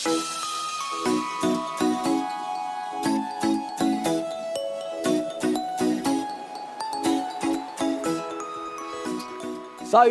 So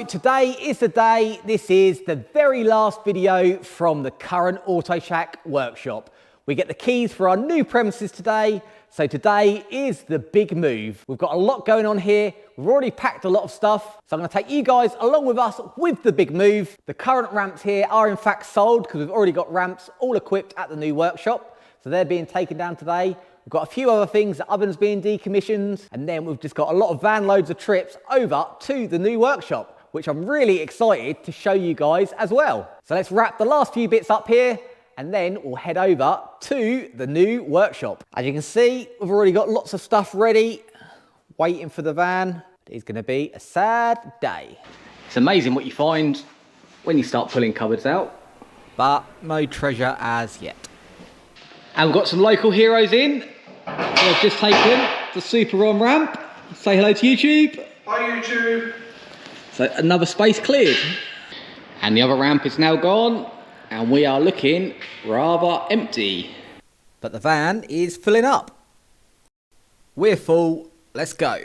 today is the day. This is the very last video from the current Autoshack workshop. We get the keys for our new premises today. So today is the big move. We've got a lot going on here. We've already packed a lot of stuff. So I'm going to take you guys along with us with the big move. The current ramps here are in fact sold because we've already got ramps all equipped at the new workshop. So they're being taken down today. We've got a few other things, the oven's being decommissioned, and then we've just got a lot of van loads of trips over to the new workshop, which I'm really excited to show you guys as well. So let's wrap the last few bits up here, and then we'll head over to the new workshop. As you can see, we've already got lots of stuff ready, waiting for the van. It's gonna be a sad day. It's amazing what you find when you start pulling cupboards out, but no treasure as yet. And we've got some local heroes in. They've just taken the super on ramp. Say hello to YouTube. Hi YouTube. So another space cleared. And the other ramp is now gone. And we are looking rather empty. But the van is filling up. We're full, let's go.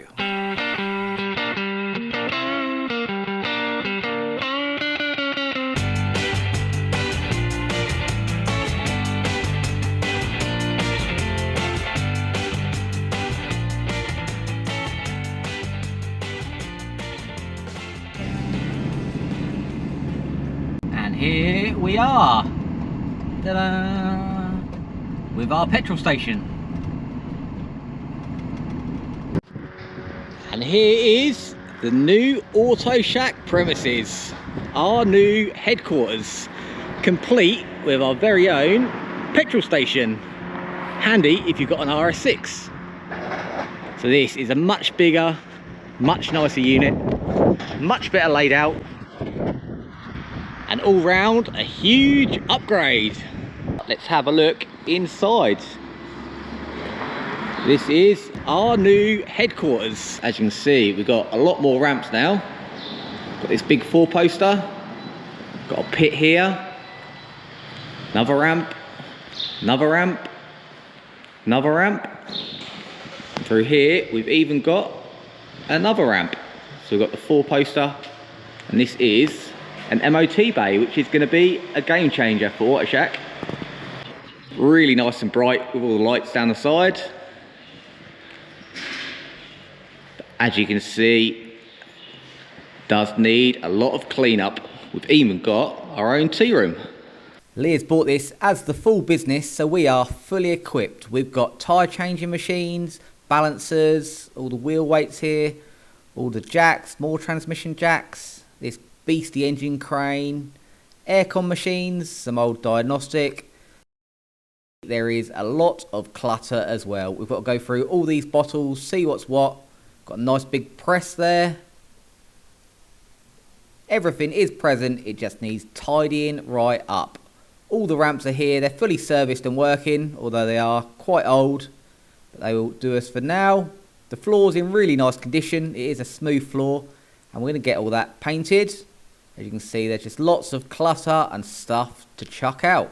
Here we are, ta-da, with our petrol station. And here is the new Autoshack premises, our new headquarters, complete with our very own petrol station. Handy if you've got an RS6. So this is a much bigger, much nicer unit, much better laid out. And all round a huge upgrade. Let's have a look inside. This is our new headquarters. As you can see, we've got a lot more ramps now. Got this big 4-poster. Got a pit here. Another ramp. Another ramp. Another ramp. Through here, we've even got another ramp. So we've got the 4-poster, and this is an MOT bay, which is going to be a game changer for Autoshack. Really nice and bright with all the lights down the side. But as you can see, does need a lot of cleanup. We've even got our own tea room. Leah's bought this as the full business, so we are fully equipped. We've got tyre changing machines, balancers, all the wheel weights here, all the jacks, more transmission jacks, this beastie engine crane, aircon machines, some old diagnostic. There is a lot of clutter as well. We've got to go through all these bottles, see what's what. Got a nice big press there. Everything is present, it just needs tidying right up. All the ramps are here, they're fully serviced and working, although they are quite old, but they will do us for now. The floor's in really nice condition, it is a smooth floor, and we're going to get all that painted. As you can see, there's just lots of clutter and stuff to chuck out.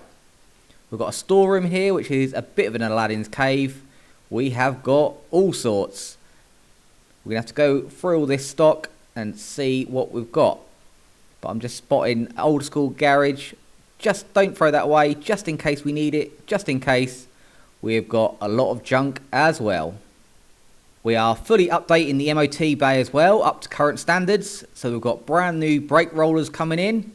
We've got a storeroom here, which is a bit of an Aladdin's cave. We have got all sorts. We're going to have to go through all this stock and see what we've got. But I'm just spotting old school garage. Just don't throw that away, just in case we need it, just in case. We've got a lot of junk as well. We are fully updating the MOT bay as well, up to current standards. So we've got brand new brake rollers coming in.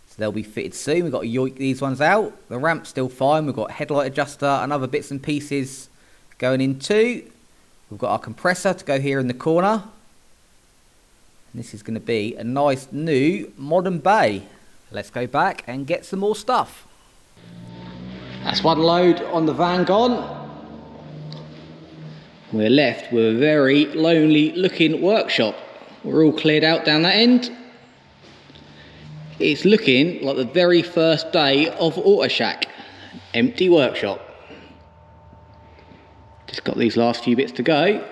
So they'll be fitted soon. We've got to yoink these ones out. The ramp's still fine. We've got headlight adjuster and other bits and pieces going in too. We've got our compressor to go here in the corner. And this is going to be a nice new modern bay. Let's go back and get some more stuff. That's one load on the van gone. We're left with a very lonely looking workshop. We're all cleared out down that end. It's looking like the very first day of Autoshack. Empty workshop. Just got these last few bits to go.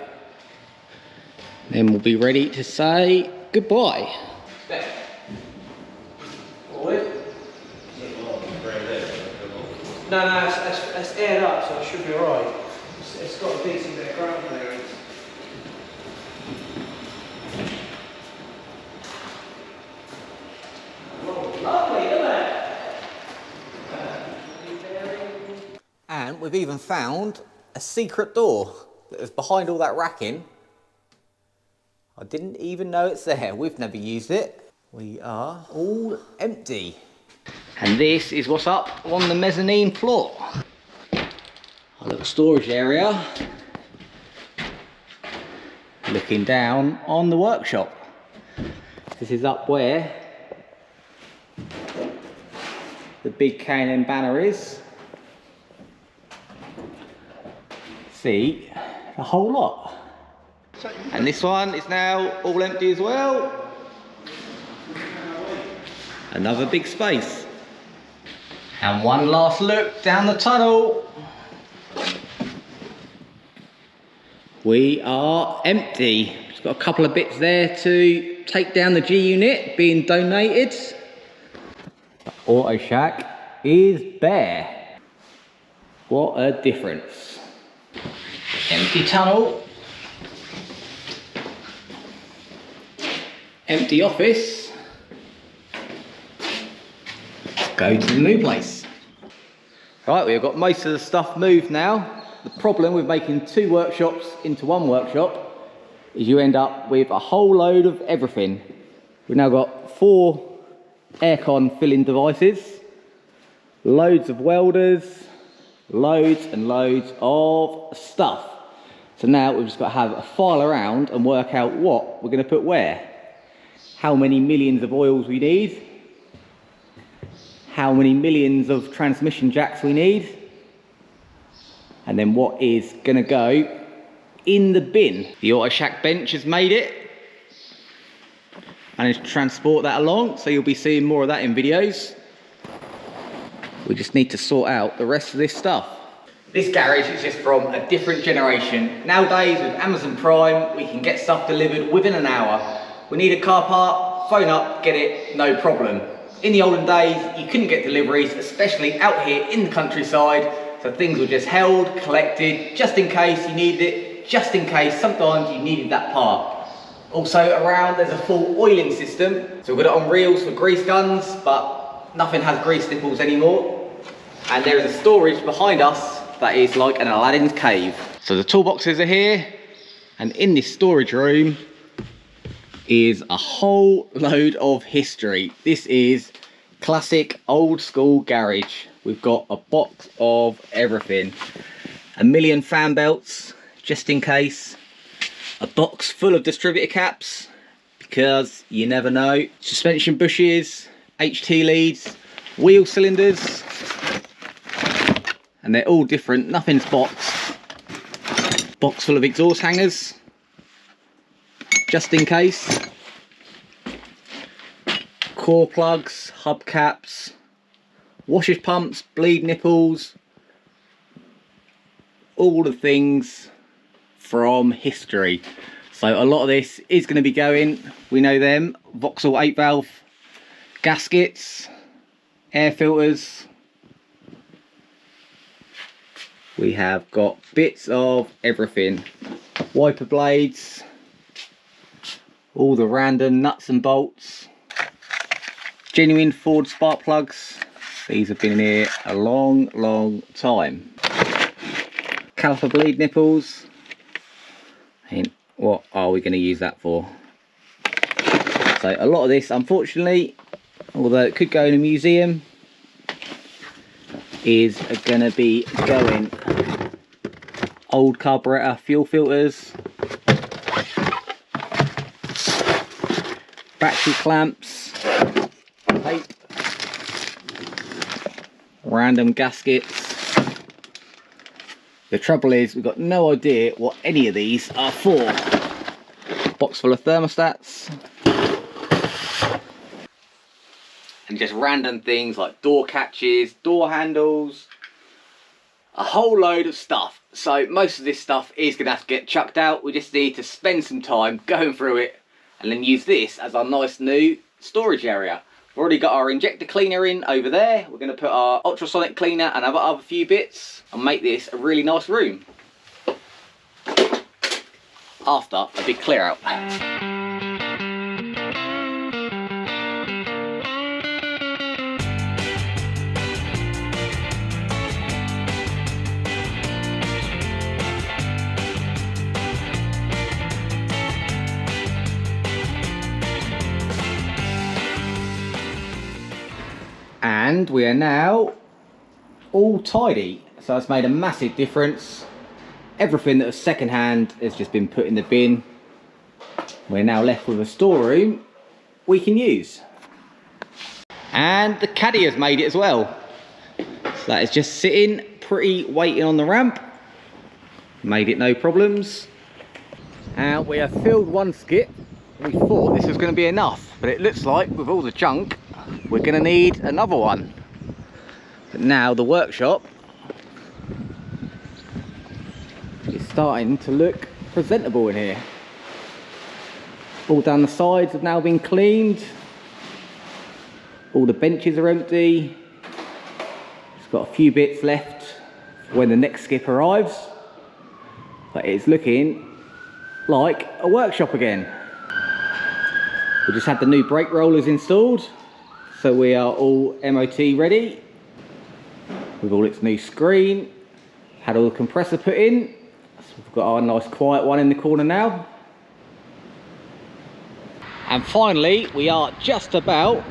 Then we'll be ready to say goodbye. No, it's aired up, so it should be alright. It's got a decent bit of ground clearance. Lovely, isn't it? And we've even found a secret door that was behind all that racking. I didn't even know it's there. We've never used it. We are all empty. And this is what's up on the mezzanine floor. A little storage area. Looking down on the workshop. This is up where the big K&M banner is. See, a whole lot. And this one is now all empty as well. Another big space. And one last look down the tunnel. We are empty. Just got a couple of bits there to take down the G unit being donated. Autoshack is bare. What a difference. Empty tunnel. Empty office. Let's go to the new place. Right, we've got most of the stuff moved now. The problem with making two workshops into one workshop is you end up with a whole load of everything. We've now got 4 aircon filling devices, loads of welders, loads and loads of stuff. So now we've just got to have a file around and work out what we're going to put where. How many millions of oils we need, how many millions of transmission jacks we need, and then what is going to go in the bin. The Autoshack bench has made it. Managed to transport that along, so you'll be seeing more of that in videos. We just need to sort out the rest of this stuff. This garage is just from a different generation. Nowadays with Amazon Prime, we can get stuff delivered within an hour. We need a car part, phone up, get it, no problem. In the olden days, you couldn't get deliveries, especially out here in the countryside, so things were just held, collected, just in case you needed it, just in case sometimes you needed that part. Also around, there's a full oiling system, so we've got it on reels for grease guns, but nothing has grease nipples anymore. And there is a storage behind us that is like an Aladdin's cave. So the toolboxes are here, and in this storage room is a whole load of history. This is classic old school garage. We've got a box of everything. A million fan belts, just in case. A box full of distributor caps, because you never know. Suspension bushes, HT leads, wheel cylinders, and they're all different, nothing's boxed. Box full of exhaust hangers, just in case. Core plugs, hubcaps, washers, pumps, bleed nipples, all the things from history. So a lot of this is going to be going, we know them, Vauxhall 8 valve gaskets, air filters. We have got bits of everything, wiper blades, all the random nuts and bolts, genuine Ford spark plugs. These have been in here a long time. Caliper bleed nipples. And what are we going to use that for? So a lot of this, unfortunately, although it could go in a museum, is going to be going old carburetor fuel filters, battery clamps, tape, random gaskets. The trouble is we've got no idea what any of these are for. Box full of thermostats. And just random things like door catches, door handles, a whole load of stuff. So most of this stuff is going to have to get chucked out. We just need to spend some time going through it and then use this as our nice new storage area. We've already got our injector cleaner in over there. We're going to put our ultrasonic cleaner and other few bits and make this a really nice room after a big clear out. And we are now all tidy, so it's made a massive difference. Everything that was second hand has just been put in the bin. We're now left with a storeroom we can use. And the caddy has made it as well. So that is just sitting pretty, waiting on the ramp. Made it no problems. And we have filled one skip. We thought this was going to be enough, but it looks like with all the junk we're going to need another one. But now the workshop is starting to look presentable in here. All down the sides have now been cleaned. All the benches are empty. It's got a few bits left for when the next skip arrives. But it's looking like a workshop again. We just had the new brake rollers installed. So we are all MOT ready. With all its new screen. Had all the compressor put in. So we've got our nice quiet one in the corner now. And finally, we are just about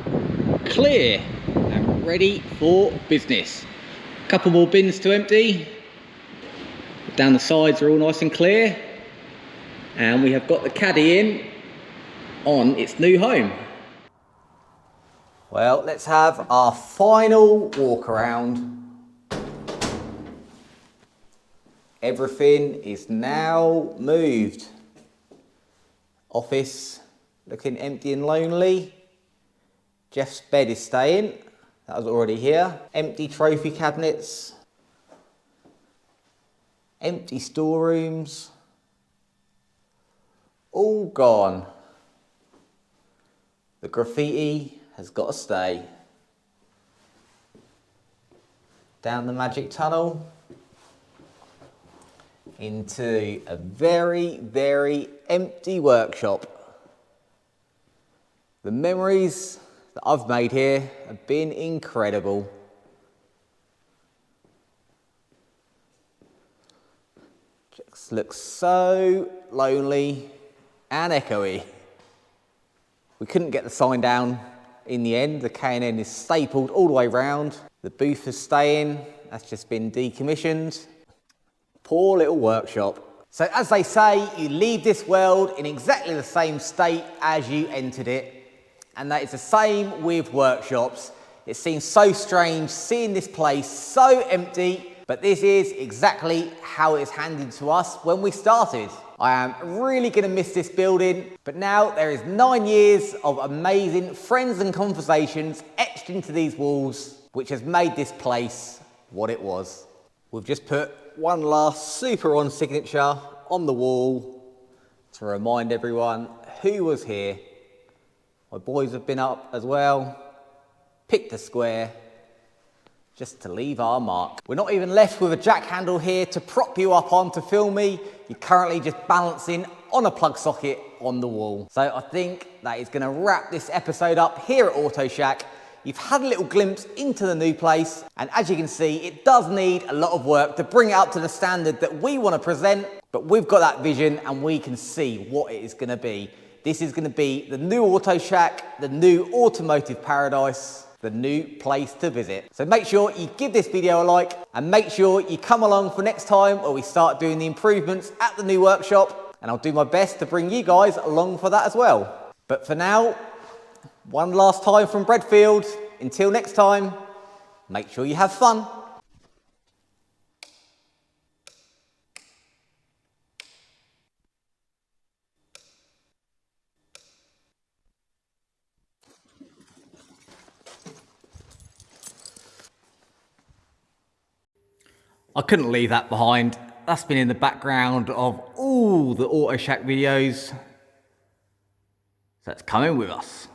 clear and ready for business. A couple more bins to empty. Down the sides are all nice and clear. And we have got the caddy in on its new home. Well, let's have our final walk around. Everything is now moved. Office looking empty and lonely. Jeff's bed is staying. That was already here. Empty trophy cabinets. Empty storerooms. All gone. The graffiti has got to stay. Down the magic tunnel into a very, very empty workshop. The memories that I've made here have been incredible. Just looks so lonely and echoey. We couldn't get the sign down in the end. The K&N is stapled all the way round. The booth is staying. That's just been decommissioned. Poor little workshop. So as they say, you leave this world in exactly the same state as you entered it. And that is the same with workshops. It seems so strange seeing this place so empty, but this is exactly how it was handed to us when we started. I am really going to miss this building, but now there is 9 years of amazing friends and conversations etched into these walls, which has made this place what it was. We've just put one last super on signature on the wall to remind everyone who was here. My boys have been up as well, picked a square, just to leave our mark. We're not even left with a jack handle here to prop you up on to film me. You're currently just balancing on a plug socket on the wall. So I think that is gonna wrap this episode up here at Autoshack. You've had a little glimpse into the new place, and as you can see, it does need a lot of work to bring it up to the standard that we wanna present, but we've got that vision and we can see what it is gonna be. This is gonna be the new Autoshack, the new automotive paradise, the new place to visit. So make sure you give this video a like and make sure you come along for next time where we start doing the improvements at the new workshop, and I'll do my best to bring you guys along for that as well. But for now, one last time from Bradfield, until next time, make sure you have fun. I couldn't leave that behind. That's been in the background of all the Autoshack videos. So it's coming with us.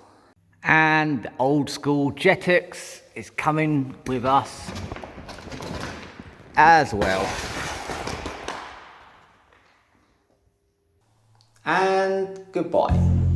And the old school Jetix is coming with us as well. And goodbye.